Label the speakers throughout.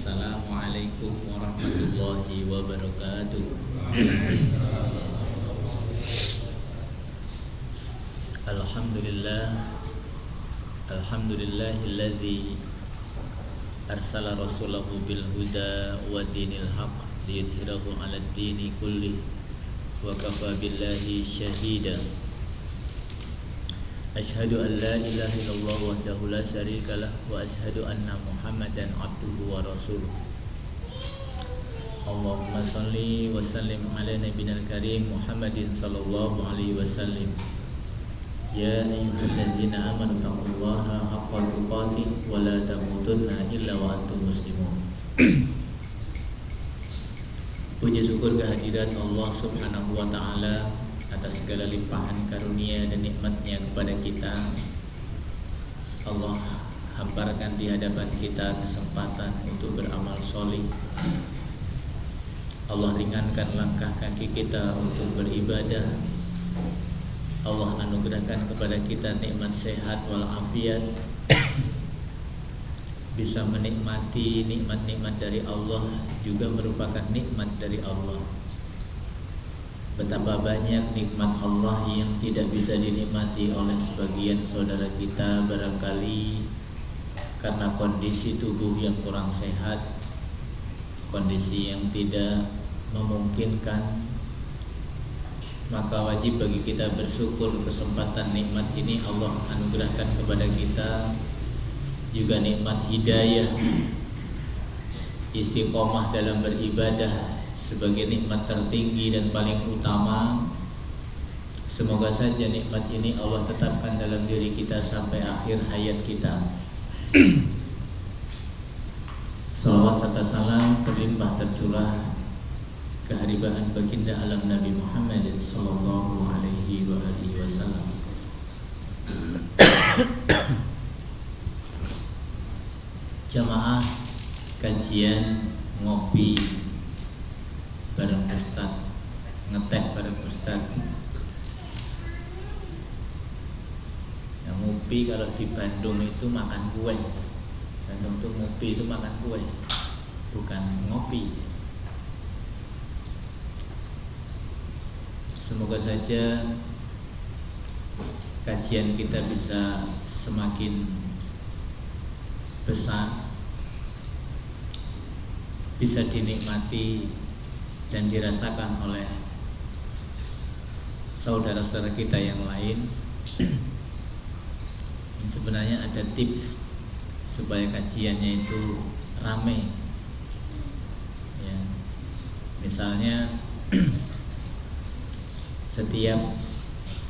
Speaker 1: Assalamualaikum warahmatullahi wabarakatuh. Alhamdulillahilladzi arsala rasulahu bil huda wa dinil haqq liyudhhirahu 'alad dini kullih wa kafa billahi syahida. Asyhadu an la ilaha illallah wahdahu la syarika lah wa asyhadu anna Muhammadan abduhu wa rasuluh. Allahumma shalli wa sallim ala nabiyyil karim Muhammadin sallallahu alaihi wasallam. Ya ayyuhalladzina amanu taqullaha haqqa tuqatih wa la tamutunna illa wa antum muslimun. Puji syukur kehadirat Allah Subhanahu wa taala atas segala limpahan karunia dan nikmatnya kepada kita. Allah hamparkan di hadapan kita kesempatan untuk beramal soleh. Allah ringankan langkah kaki kita untuk beribadah. Allah anugerahkan kepada kita nikmat sehat walafiat, bisa menikmati nikmat-nikmat dari Allah juga merupakan nikmat dari Allah. Betapa banyak nikmat Allah yang tidak bisa dinikmati oleh sebagian saudara kita, barangkali karena kondisi tubuh yang kurang sehat, kondisi yang tidak memungkinkan. Maka wajib bagi kita bersyukur kesempatan nikmat ini Allah anugerahkan kepada kita, juga nikmat hidayah, istiqomah dalam beribadah sebagai nikmat tertinggi dan paling utama. Semoga saja nikmat ini Allah tetapkan dalam diri kita sampai akhir hayat kita. Salawat serta salam terlimpah tercurah kehadiran baginda alam Nabi Muhammad sallallahu alaihi wasallam. Jamaah kajian ngopi bareng Ustaz, ngetek bareng Ustaz. Yang ngopi kalau di Bandung itu makan kue. Dan untuk ngopi itu makan kue, bukan ngopi. Semoga saja kajian kita bisa semakin besar, bisa dinikmati dan dirasakan oleh saudara-saudara kita yang lain. Sebenarnya ada tips supaya kajiannya itu ramai, ya. Misalnya setiap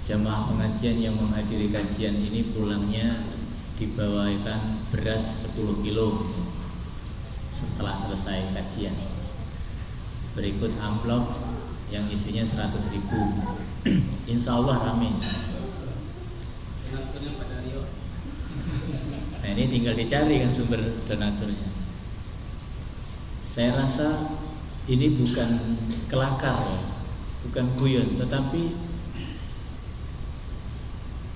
Speaker 1: jamaah pengajian yang menghadiri kajian ini pulangnya dibawakan beras 10 kilo setelah selesai kajian. Berikut amplop yang isinya 100.000. Insya Allah ramai. Nah, ini tinggal dicari kan sumber donaturnya. Saya rasa ini bukan kelakar, bukan guyon, tetapi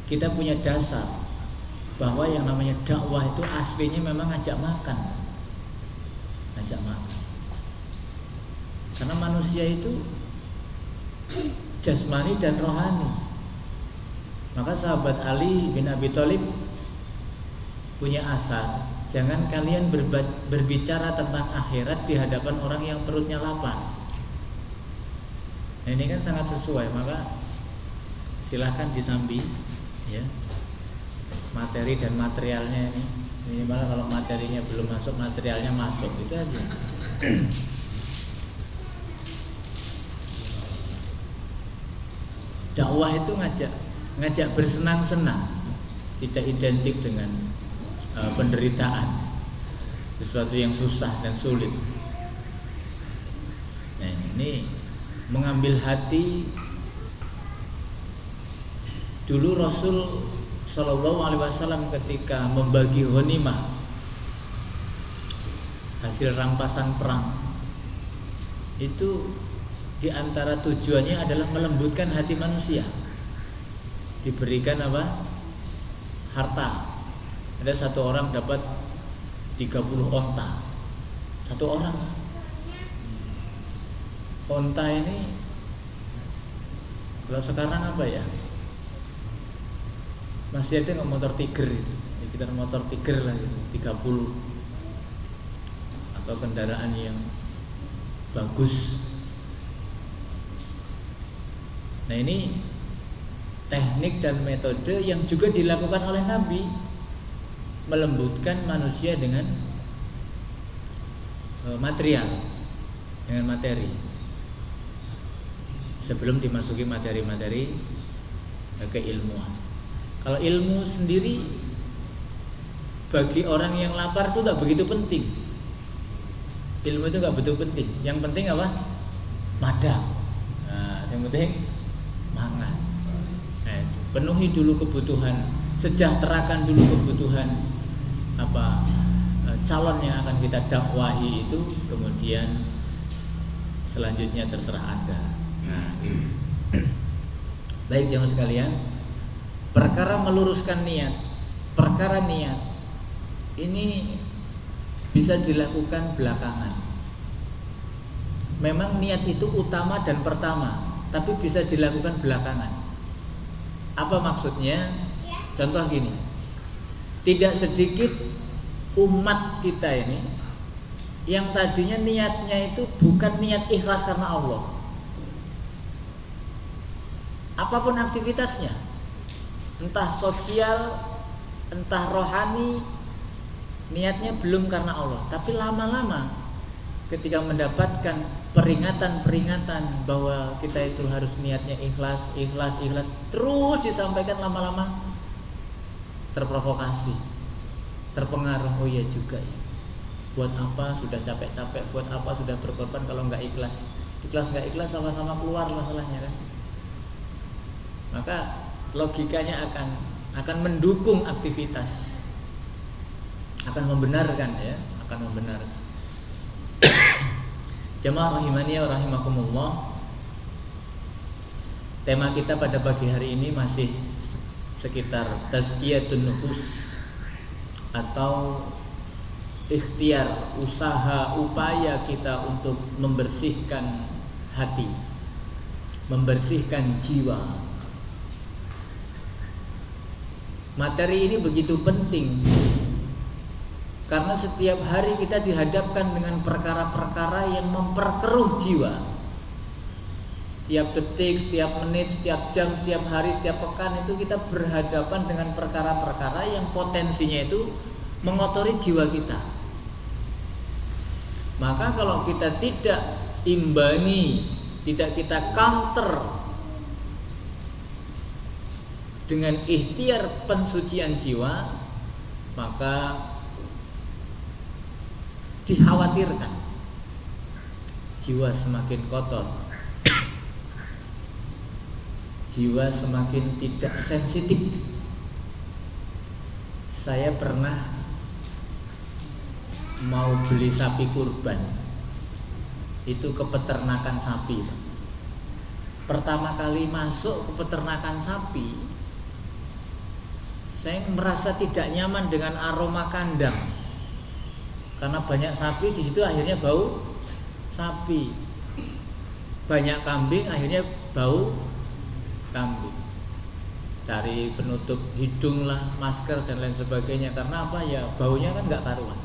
Speaker 1: kita punya dasar bahwa yang namanya dakwah itu aslinya memang ngajak makan. Ngajak makan. Karena manusia itu jasmani dan rohani. Maka sahabat Ali bin Abi Thalib punya asar, jangan kalian berbicara tentang akhirat di hadapan orang yang perutnya lapar. Nah, ini kan sangat sesuai, maka silahkan disambi, ya, materi dan materialnya ini. Minimal kalau materinya belum masuk, materialnya masuk, itu aja. Dakwah itu ngajak bersenang-senang, tidak identik dengan penderitaan, sesuatu yang susah dan sulit. Nah, ini mengambil hati. Dulu Rasul Shallallahu Alaihi Wasallam ketika membagi ghanimah, hasil rampasan perang, itu di antara tujuannya adalah melembutkan hati manusia. Diberikan apa? Harta. Ada satu orang dapat 30 onta. Satu orang. Onta ini kalau sekarang apa ya? Masih ada nggak motor Tiger itu? Kita motor Tiger lah gitu, 30 atau kendaraan yang bagus. Nah ini teknik dan metode yang juga dilakukan oleh Nabi, melembutkan manusia dengan material, dengan materi, sebelum dimasuki materi-materi keilmuan. Kalau ilmu sendiri bagi orang yang lapar itu nggak begitu penting. Ilmu itu nggak begitu penting. Yang penting apa? Madang. Nah, yang penting mangan. Penuhi dulu kebutuhan, sejahterakan dulu kebutuhan calon yang akan kita dakwahi itu, kemudian selanjutnya terserah Anda. Nah, baik jemaah sekalian, perkara meluruskan niat, perkara niat ini bisa dilakukan belakangan. Memang niat itu utama dan pertama, tapi bisa dilakukan belakangan. Apa maksudnya? Contoh gini, tidak sedikit umat kita ini yang tadinya niatnya itu bukan niat ikhlas karena Allah. Apapun aktivitasnya, entah sosial, entah rohani, niatnya belum karena Allah. Tapi lama-lama ketika mendapatkan peringatan-peringatan bahwa kita itu harus niatnya ikhlas, terus disampaikan, lama-lama terprovokasi, terpengaruh. Oh iya juga ya, buat apa sudah capek-capek, buat apa sudah berkorban kalau nggak ikhlas. Nggak ikhlas sama-sama keluar masalahnya kan. Maka logikanya akan mendukung aktivitas, akan membenarkan ya, akan membenarkan. Jamaah rahimani wa rahimakumullah, tema kita pada pagi hari ini masih sekitar tazkiyatun nufus atau ikhtiar, usaha, upaya kita untuk membersihkan hati, membersihkan jiwa. Materi ini begitu penting karena setiap hari kita dihadapkan dengan perkara-perkara yang memperkeruh jiwa. Setiap detik, setiap menit, setiap jam, setiap hari, setiap pekan itu kita berhadapan dengan perkara-perkara yang potensinya itu mengotori jiwa kita. Maka kalau kita tidak imbangi, tidak kita counter dengan ikhtiar pensucian jiwa, maka dikhawatirkan jiwa semakin kotor, jiwa semakin tidak sensitif. Saya pernah mau beli sapi kurban, itu ke peternakan sapi. Pertama kali masuk ke peternakan sapi, saya merasa tidak nyaman dengan aroma kandang. Karena banyak sapi di situ, akhirnya bau sapi. Banyak kambing, akhirnya bau kambing. Cari penutup hidung lah, masker dan lain sebagainya. Karena apa ya, baunya kan nggak karuan.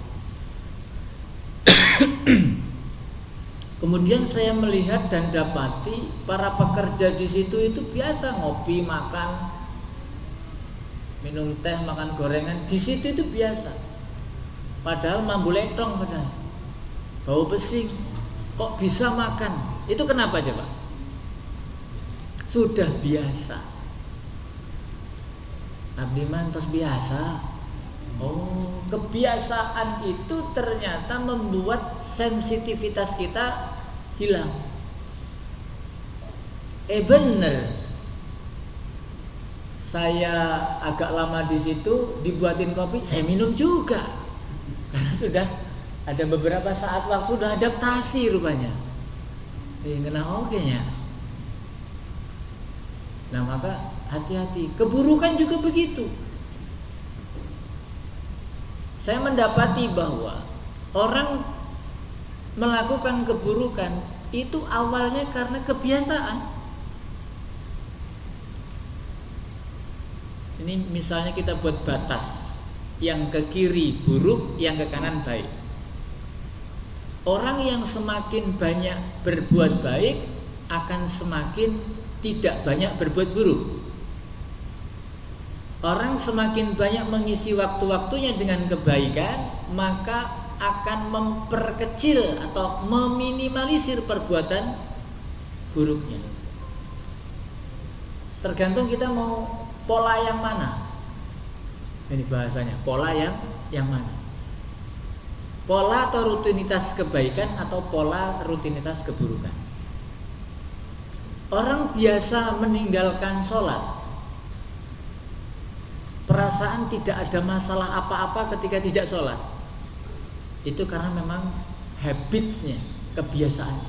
Speaker 1: Kemudian saya melihat dan dapati para pekerja di situ itu biasa ngopi, makan, minum teh, makan gorengan. Di situ itu biasa. Padahal mambu letong, padahal bau pesing, kok bisa makan? Itu kenapa aja Pak? Sudah biasa. Abdi mantos biasa. Oh, kebiasaan itu ternyata membuat sensitivitas kita hilang. Bener. Saya agak lama di situ, dibuatin kopi, saya minum juga. Karena sudah ada beberapa saat waktu sudah adaptasi rupanya. Kena oke-nya. Nah maka hati-hati. Keburukan juga begitu. Saya mendapati bahwa orang melakukan keburukan itu awalnya karena kebiasaan. Ini misalnya kita buat batas, yang ke kiri buruk, yang ke kanan baik. Orang yang semakin banyak berbuat baik akan semakin tidak banyak berbuat buruk. Orang semakin banyak mengisi waktu-waktunya dengan kebaikan, maka akan memperkecil atau meminimalisir perbuatan buruknya. Tergantung kita mau pola yang mana. Ini bahasanya, pola yang mana? Pola atau rutinitas kebaikan atau pola rutinitas keburukan. Orang biasa meninggalkan sholat, perasaan tidak ada masalah apa-apa ketika tidak sholat. Itu karena memang habitsnya, kebiasaan.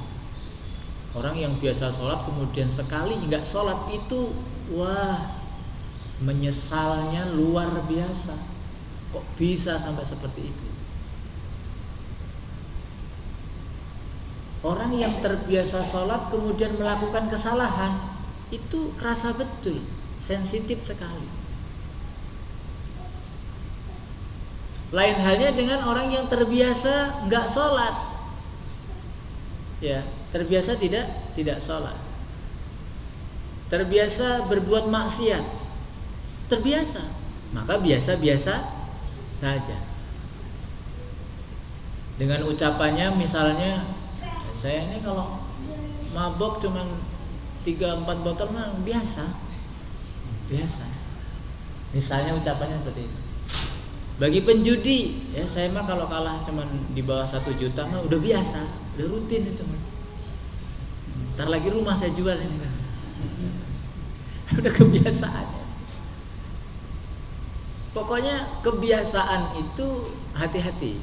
Speaker 1: Orang yang biasa sholat kemudian sekali nggak sholat itu, wah, menyesalnya luar biasa. Kok bisa sampai seperti itu? Orang yang terbiasa sholat kemudian melakukan kesalahan, itu kerasa betul, sensitif sekali. Lain halnya dengan orang yang terbiasa nggak sholat, ya, terbiasa tidak sholat, terbiasa berbuat maksiat, terbiasa, maka biasa-biasa saja. Dengan ucapannya misalnya, saya ini kalau mabok cuman 3-4 botol mah biasa. Misalnya ucapannya seperti itu. Bagi penjudi, ya saya mah kalau kalah cuman di bawah 1 juta mah udah biasa, udah rutin itu mah. Ntar lagi rumah saya jual ini kan. Udah kebiasaan. Pokoknya kebiasaan itu hati-hati,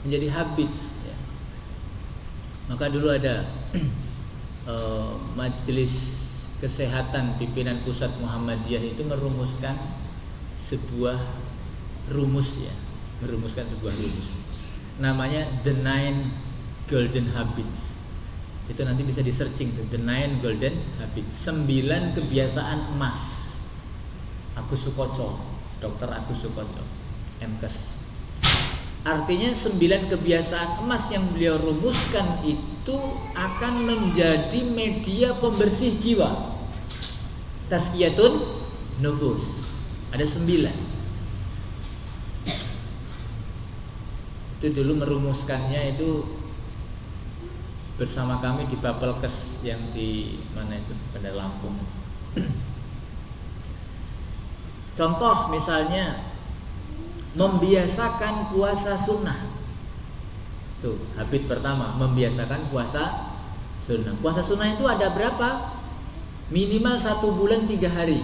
Speaker 1: menjadi habit. Ya. Maka dulu ada majelis kesehatan pimpinan pusat Muhammadiyah itu merumuskan sebuah rumus, ya, sebuah rumus. Namanya The 9 Golden Habits. Itu nanti bisa di searching tuh, The 9 Golden Habits. 9 kebiasaan emas. Agus Sukoco, Dr. Agus Sukoco, MKes. Artinya 9 kebiasaan emas yang beliau rumuskan itu akan menjadi media pembersih jiwa. Tazkiyatun nufus. Ada 9. Itu dulu merumuskannya itu bersama kami di Bapelkes yang di mana itu, pada Lampung. Contoh misalnya membiasakan puasa sunnah. Tuh, habit pertama, membiasakan puasa sunnah. Puasa sunnah itu ada berapa? Minimal 1 bulan 3 hari.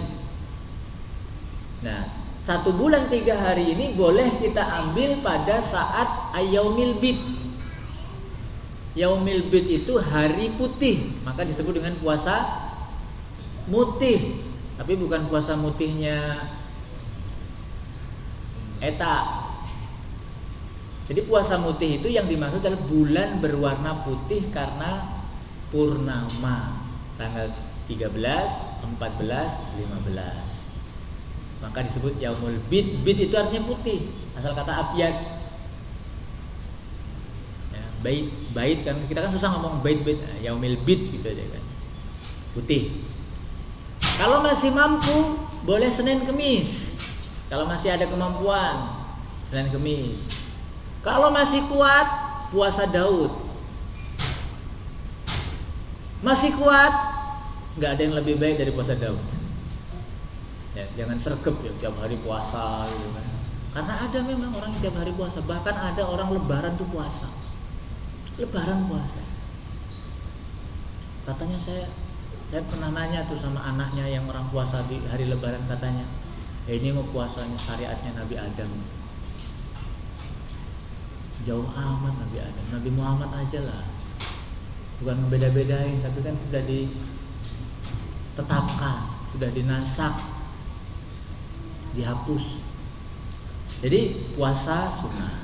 Speaker 1: Nah, 1 bulan 3 hari ini boleh kita ambil pada saat Yaumil Bid. Yaumil Bid itu hari putih, maka disebut dengan puasa mutih. Tapi bukan puasa mutihnya eta. Jadi puasa mutih itu yang dimaksud adalah bulan berwarna putih karena purnama, tanggal 13, 14, 15. Maka disebut Yaumul Bid. Bid itu artinya putih, asal kata abyad. Ya, bait kan kita kan susah ngomong bait. Yaumil Bid gitu aja kan. Putih. Kalau masih mampu boleh Senin Kemis. Kalau masih ada kemampuan Senin Kemis. Kalau masih kuat puasa Daud. Masih kuat, nggak ada yang lebih baik dari puasa Daud. Ya, jangan sergap ya tiap hari puasa gitu kan. Karena ada memang orang yang tiap hari puasa, bahkan ada orang lebaran tuh puasa. Lebaran puasa. Katanya saya pernah nanya tuh sama anaknya yang orang puasa di hari lebaran, katanya, ini mau puasanya syariatnya Nabi Adam. Jauh amat Nabi Adam, Nabi Muhammad aja lah. Bukan membeda-bedain, tapi kan sudah ditetapkan, sudah dinasak, dihapus. Jadi puasa sunnah.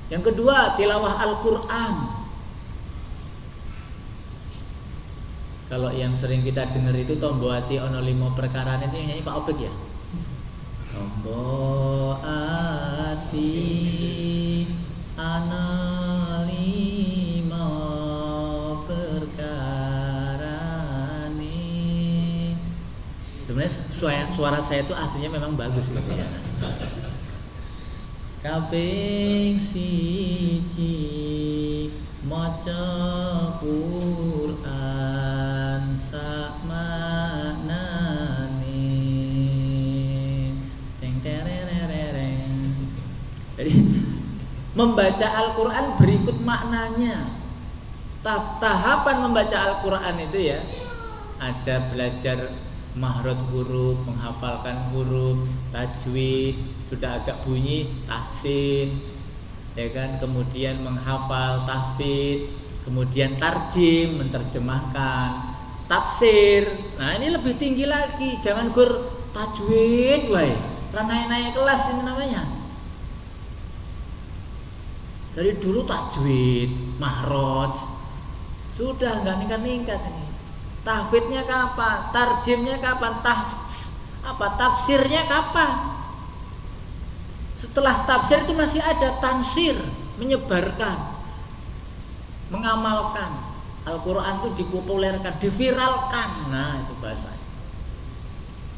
Speaker 1: Yang kedua, tilawah Al-Quran. Kalau yang sering kita dengar itu tombo ati ono limo perkarane itu yang nyanyi Pak Opik ya. Tombo ati ana limo perkarane. Sebenarnya suara saya itu aslinya memang bagus gitu ya. Kaping siji maca Quran sak maknane. Teng tererereng. Jadi membaca Al-Quran berikut maknanya. Tahapan membaca Al-Quran itu ya, ada belajar mahrot huruf, menghafalkan huruf, tajwid, sudah agak bunyi tahsin, ya kan, kemudian menghafal tahfidz, kemudian tarjim, menerjemahkan, tafsir. Nah, ini lebih tinggi lagi, jangan gur tajwid wae, naik kelas ini namanya. Dari dulu tajwid, mahroj, sudah nggak ningkat-ningkat ini. Tahfidznya kapan? Tarjimnya kapan? Tafsirnya kapan? Setelah tafsir itu masih ada tansir, menyebarkan, mengamalkan. Al-Quran itu dipopulerkan, diviralkan. Nah, itu bahasanya.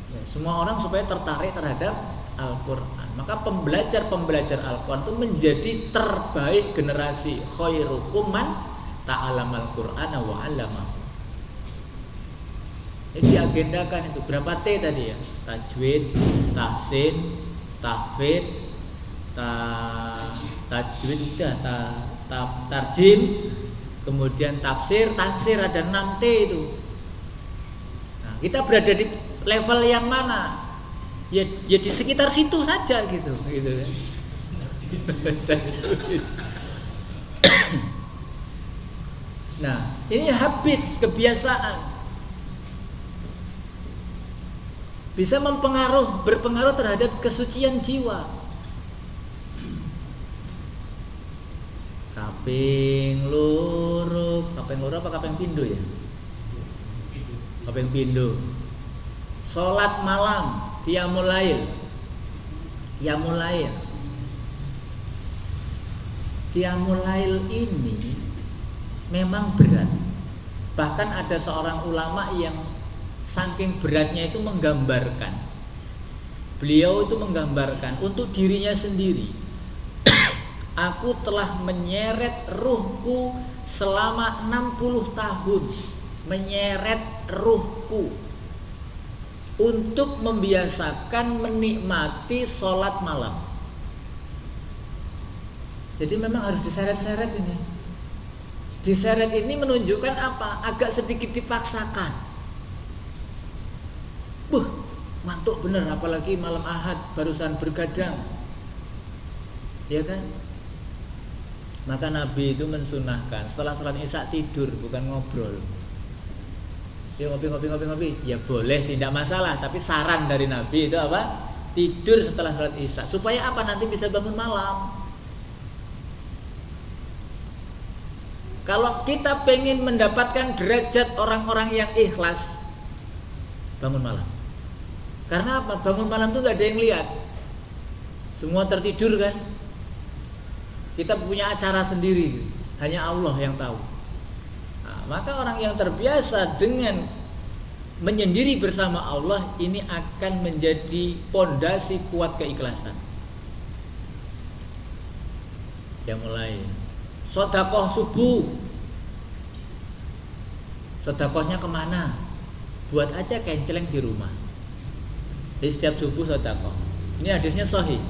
Speaker 1: Ya, semua orang supaya tertarik terhadap Al-Quran. Maka pembelajar Al-Quran itu menjadi terbaik generasi. Khairukum man ta'allamal Qur'ana wa 'allamahu. Ini diagendakan itu. Berapa T tadi ya? Tajwid, tahsin, tahfidz, tajwid udah, tarjim, kemudian tafsir, tansir, ada 6 T itu. Nah, kita berada di level yang mana? Ya di sekitar situ saja gitu kan. Nah, ini habits, kebiasaan. Bisa berpengaruh terhadap kesucian jiwa. Kaping loro apa kaping pindho ya? Kaping pindho. Salat malam, qiyamul lail. Qiyamul lail ini memang berat. Bahkan ada seorang ulama yang saking beratnya itu menggambarkan. Beliau itu menggambarkan untuk dirinya sendiri. Aku telah menyeret ruhku selama 60 tahun. Menyeret ruhku untuk membiasakan menikmati sholat malam. Jadi memang harus diseret-seret ini. Diseret ini menunjukkan apa? Agak sedikit dipaksakan. Ngantuk bener, apalagi malam Ahad barusan bergadang, ya kan? Maka Nabi itu mensunahkan setelah sholat isya tidur, bukan ngobrol. Ya ngopi, ya boleh sih, tidak masalah. Tapi saran dari Nabi itu apa? Tidur setelah sholat isya. Supaya apa? Nanti bisa bangun malam. Kalau kita pengen mendapatkan derajat orang-orang yang ikhlas, bangun malam. Karena apa? Bangun malam itu gak ada yang lihat. Semua tertidur kan. Kita punya acara sendiri, hanya Allah yang tahu. Nah, maka orang yang terbiasa dengan menyendiri bersama Allah, ini akan menjadi pondasi kuat keikhlasan. Yang mulai sedekah subuh. Sedekahnya kemana? Buat aja kenceleng di rumah. Di setiap subuh sedekah. Ini hadisnya sahih.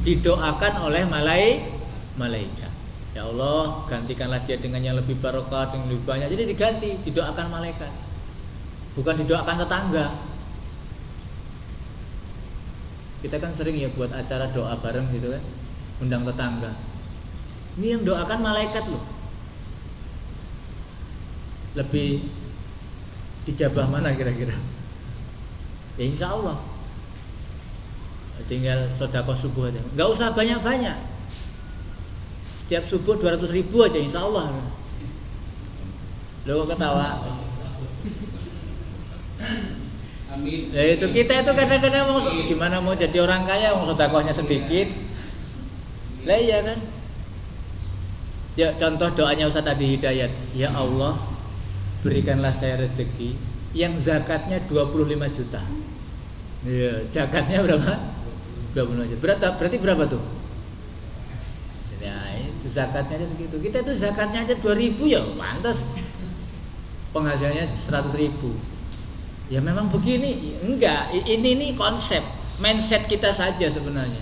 Speaker 1: Didoakan oleh malaikat. Ya Allah, gantikanlah dia dengan yang lebih barokah, dengan lebih banyak. Jadi diganti, didoakan malaikat. Bukan didoakan tetangga. Kita kan sering ya buat acara doa bareng gitu kan, undang tetangga. Ini yang doakan malaikat loh. Lebih ijabah mana kira-kira? Ya insya Allah. Tinggal sedekah subuh aja. Nggak usah banyak-banyak. Setiap subuh 200.000 aja insya Allah. Lo ketawa.
Speaker 2: Amin.
Speaker 1: Ya itu kita itu kadang-kadang mau gimana mau jadi orang kaya, mau sedekahnya sedikit. Lah iya kan? Ya contoh doanya Ustaz Adi Hidayat. Ya Allah, berikanlah saya rezeki yang zakatnya 25 juta. Iya, zakatnya berapa? 25 juta. Berarti berapa tuh? Ya, itu zakatnya aja segitu. Kita tuh zakatnya aja 2.000 ya, pantas. Penghasilannya 100.000. Ya memang begini, enggak. Ini konsep, mindset kita saja sebenarnya.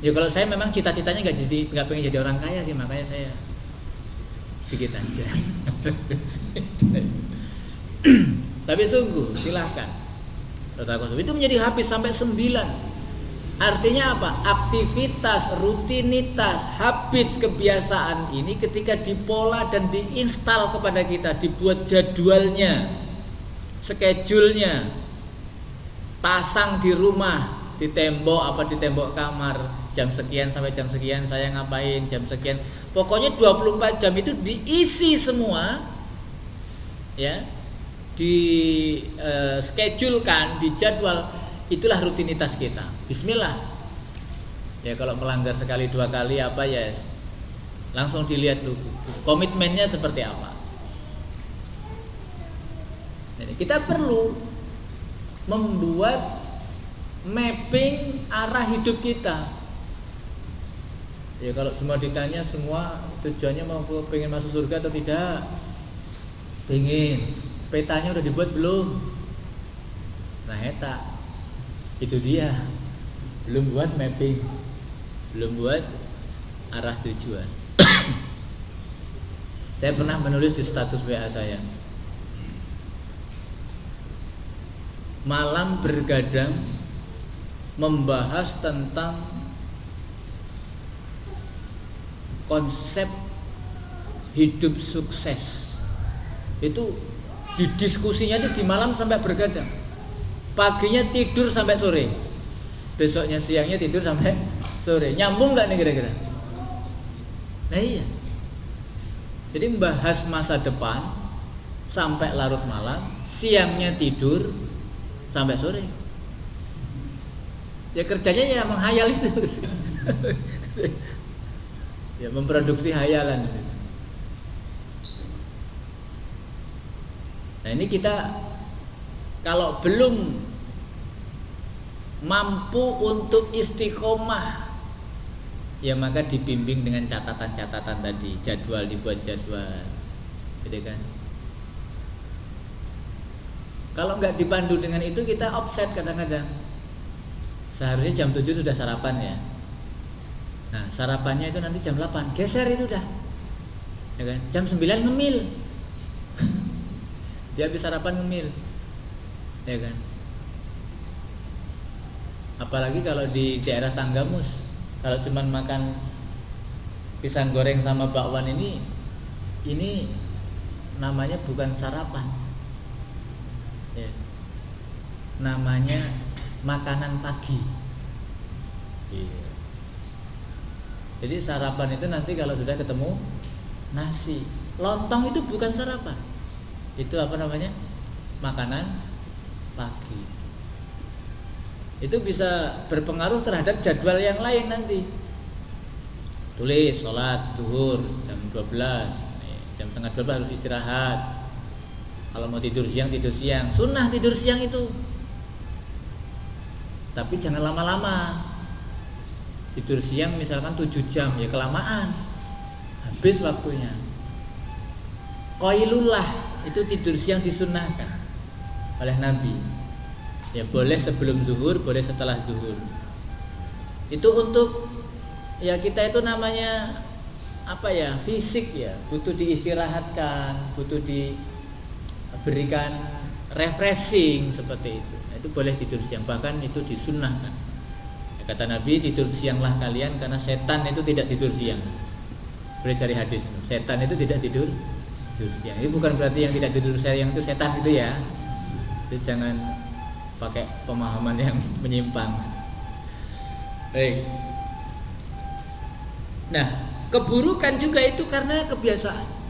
Speaker 1: Ya kalau saya memang cita-citanya nggak pengen jadi orang kaya sih, makanya saya sedikit aja. Tapi sungguh silahkan. Itu menjadi habis sampai 9. Artinya apa? Aktivitas, rutinitas, habit, kebiasaan ini ketika dipola dan diinstal kepada kita, dibuat jadwalnya, schedule-nya, pasang di rumah, di tembok kamar, jam sekian sampai jam sekian saya ngapain, jam sekian. Pokoknya 24 jam itu diisi semua, ya, di schedulekan, di jadwal. Itulah rutinitas kita. Bismillah. Ya kalau melanggar sekali 2 kali apa ya, langsung dilihat dulu komitmennya seperti apa. Jadi kita perlu membuat mapping arah hidup kita. Ya kalau semua ditanya, semua tujuannya mau pengen masuk surga atau tidak? Pengen. Petanya udah dibuat belum? Nah eta, itu dia, belum buat mapping, belum buat arah tujuan. Saya pernah menulis di status WA saya, malam bergadang membahas tentang konsep hidup sukses. Itu didiskusinya itu di malam sampai bergadang. Paginya tidur sampai sore, besoknya siangnya tidur sampai sore. Nyambung nggak nih kira-kira? Nah iya. Jadi membahas masa depan sampai larut malam, siangnya tidur sampai sore. Ya kerjanya ya menghayal itu. Ya memproduksi hayalan. Nah ini kita kalau belum mampu untuk istiqomah, ya maka dibimbing dengan catatan-catatan tadi, jadwal, dibuat jadwal, gitu kan? Kalau nggak dipandu dengan itu, kita offset kadang-kadang. Seharusnya jam 7 sudah sarapan ya. Nah sarapannya itu nanti jam 8, geser itu dah, ya kan? Jam 9 ngemil. Dia habis sarapan ngemil, ya kan? Apalagi kalau di daerah Tanggamus, kalau cuman makan pisang goreng sama bakwan ini namanya bukan sarapan, ya. Namanya makanan pagi. Iya. Jadi sarapan itu nanti kalau sudah ketemu nasi, lontong itu bukan sarapan, itu apa namanya? Makanan pagi. Itu bisa berpengaruh terhadap jadwal yang lain nanti. Tulis sholat zuhur jam 12, jam setengah 12 harus istirahat. Kalau mau tidur siang, sunnah tidur siang itu. Tapi jangan lama-lama. Tidur siang misalkan 7 jam, ya kelamaan, habis waktunya. Qailullah itu tidur siang disunnahkan oleh Nabi. Ya boleh sebelum zuhur, boleh setelah zuhur. Itu untuk ya kita itu namanya apa ya, fisik ya, butuh diistirahatkan, butuh diberikan refreshing seperti itu. Nah, itu boleh tidur siang, bahkan itu disunnahkan. Ya, kata Nabi, tidur sianglah kalian karena setan itu tidak tidur siang. Boleh cari hadis, setan itu tidak tidur siang. Itu bukan berarti yang tidak tidur siang itu setan gitu ya. Itu jangan pakai pemahaman yang menyimpang. Baik. Nah, keburukan juga itu karena kebiasaan.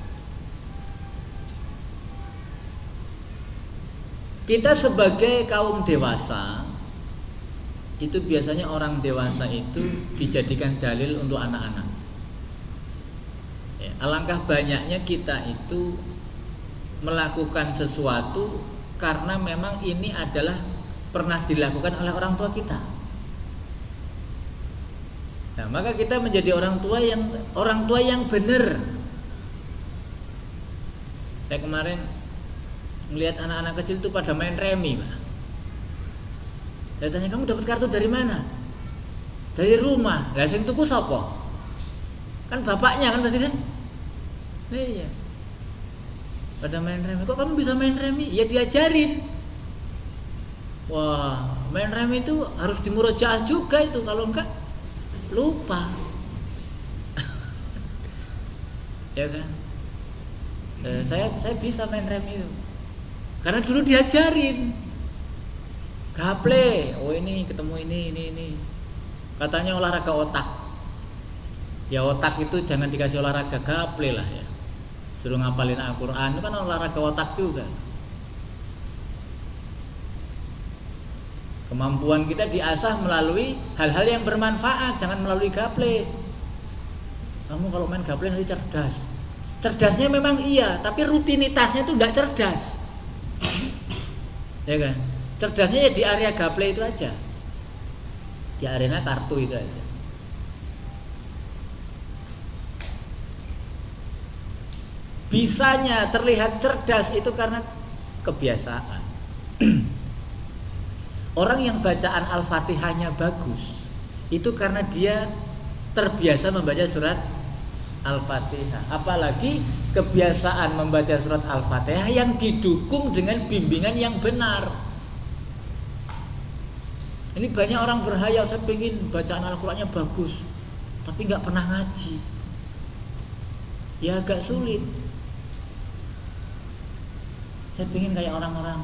Speaker 1: Kita sebagai kaum dewasa itu biasanya orang dewasa itu dijadikan dalil untuk anak-anak. Ya, alangkah banyaknya kita itu melakukan sesuatu karena memang ini adalah pernah dilakukan oleh orang tua kita. Nah, maka kita menjadi orang tua yang benar. Saya kemarin melihat anak-anak kecil itu pada main remi, Pak. Saya tanya, kamu dapat kartu dari mana? Dari rumah. Lah sing tuku sapa? Kan bapaknya kan berarti kan? Nah, iya. Pada main remi. Kok kamu bisa main remi? Ya diajarin. Wah, main remi itu harus dimurojaah juga itu, kalau enggak lupa. Ya kan? Saya bisa main remi itu. Karena dulu diajarin. Gaple, oh ini ketemu ini. Katanya olahraga otak. Ya otak itu jangan dikasih olahraga gaple lah ya. Suruh ngapalin Al-Quran itu kan olahraga otak juga. Kemampuan kita diasah melalui hal-hal yang bermanfaat, jangan melalui gaple. Kamu kalau main gaple nanti cerdas. Cerdasnya memang iya, tapi rutinitasnya itu nggak cerdas. Ya kan? Cerdasnya ya di area gaple itu aja. Di arena kartu itu aja. Bisanya terlihat cerdas itu karena kebiasaan. Orang yang bacaan Al-Fatihahnya bagus itu karena dia terbiasa membaca surat Al-Fatihah. Apalagi kebiasaan membaca surat Al-Fatihah yang didukung dengan bimbingan yang benar. Ini banyak orang berhayal, saya pengen bacaan Al-Qurannya bagus, tapi nggak pernah ngaji. Ya agak sulit. Saya pengen kayak orang-orang,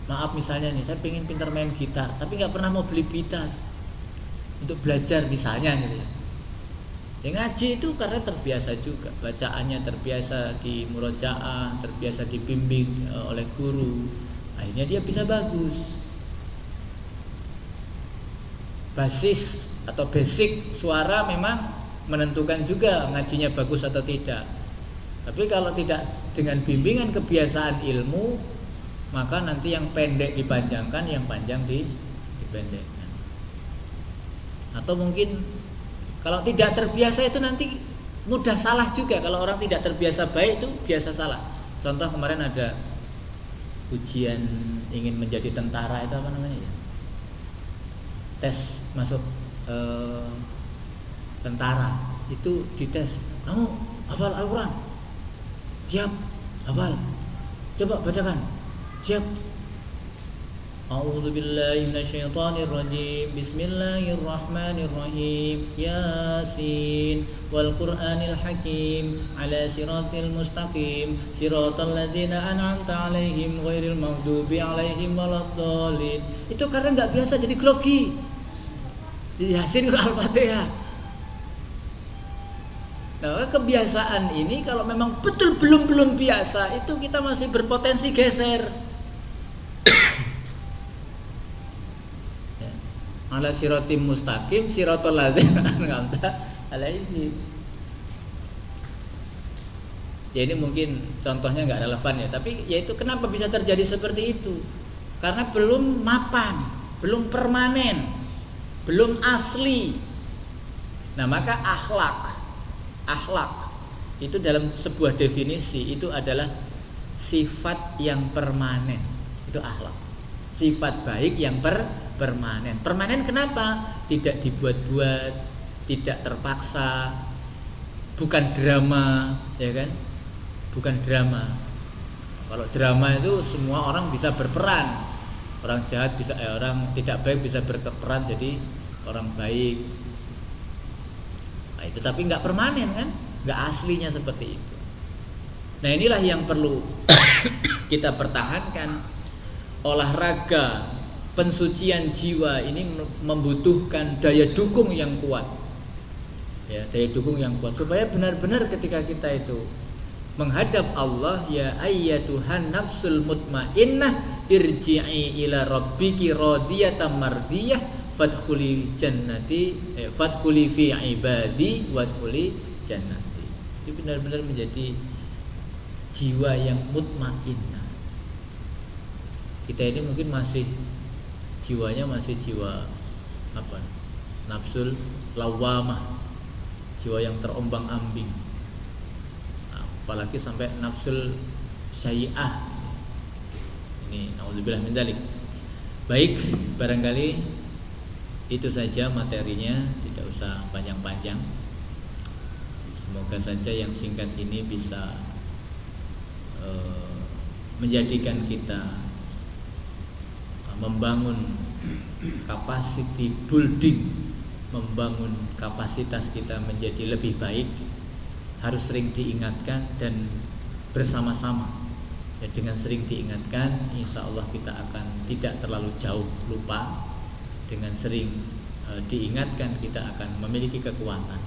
Speaker 1: maaf misalnya nih, saya pengen pintar main gitar, tapi nggak pernah mau beli gitar untuk belajar misalnya gitu ya. Ya ngaji itu karena terbiasa juga, bacaannya terbiasa di murojaah, terbiasa dibimbing oleh guru, akhirnya dia bisa bagus. Basis atau basic suara memang menentukan juga ngajinya bagus atau tidak. Tapi kalau tidak dengan bimbingan kebiasaan ilmu, maka nanti yang pendek dipanjangkan, yang panjang dipendekkan. Atau mungkin kalau tidak terbiasa itu nanti mudah salah juga. Kalau orang tidak terbiasa baik itu biasa salah. Contoh kemarin ada ujian ingin menjadi tentara, itu apa namanya ya? Tes masuk tentara itu dites, kamu hafal Al-Quran? Siap, hafal. Coba bacakan. Siap. A'udzu billahi minasyaitonir rajim. Bismillahirrahmanirrahim. Yasin wal Qur'anil hakim ala siratil mustaqim siratal ladzina an'amta 'alaihim ghairil maghdubi 'alaihim waladdallin. Itu karena enggak biasa jadi grogi. Yasin Al-Fatihah. Nah, kebiasaan ini kalau memang betul belum biasa, itu kita masih berpotensi geser. Ya. Ala siratim mustaqim siratal ladzina an'amta 'alaihim. Ya ini mungkin contohnya nggak relevan ya, tapi yaitu kenapa bisa terjadi seperti itu? Karena belum mapan, belum permanen, belum asli. Nah, maka akhlak itu dalam sebuah definisi itu adalah sifat yang permanen. Itu akhlak. Sifat baik yang permanen. Permanen kenapa? Tidak dibuat-buat, tidak terpaksa, bukan drama, ya kan? Bukan drama. Kalau drama itu semua orang bisa berperan. Orang jahat bisa, orang tidak baik bisa berperan jadi orang baik. Nah, itu tapi nggak permanen kan, nggak aslinya seperti itu. Nah, inilah yang perlu kita pertahankan. Olahraga pensucian jiwa ini membutuhkan daya dukung yang kuat. ya, daya dukung yang kuat supaya benar-benar ketika kita itu menghadap Allah, ya ayyatuhan nafsul mutmainnah irji'i ila rabbiki radiyatan mardiyah fadkhuli jannati fadkhuli fi ibadi wadkhuli jannati. Itu benar-benar menjadi jiwa yang mutmainnah. Kita ini mungkin masih jiwanya masih jiwa apa? Nafsul lawamah, jiwa yang terombang-ambing. Apalagi sampai nafsul syai'ah. Ini naudzubillah min dzalik. Baik, barangkali itu saja materinya, tidak usah panjang-panjang. Semoga saja yang singkat ini bisa menjadikan kita membangun capacity building, membangun kapasitas kita menjadi lebih baik. Harus sering diingatkan dan bersama-sama. Ya, dengan sering diingatkan, insya Allah kita akan tidak terlalu jauh lupa. Dengan sering diingatkan, kita akan memiliki kekuatan.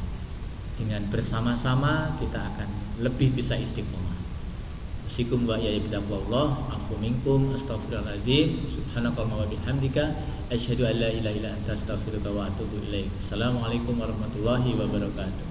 Speaker 1: Dengan bersama-sama kita akan lebih bisa istiqomah. Assalamualaikum wa rahmatullahi afu minkum astaghfirullahaladzim subhanakallahumma wa bihamdika asyhadu an la ilaha illa anta astaghfiruka wa atubu ilaik. Assalamualaikum warahmatullahi wabarakatuh.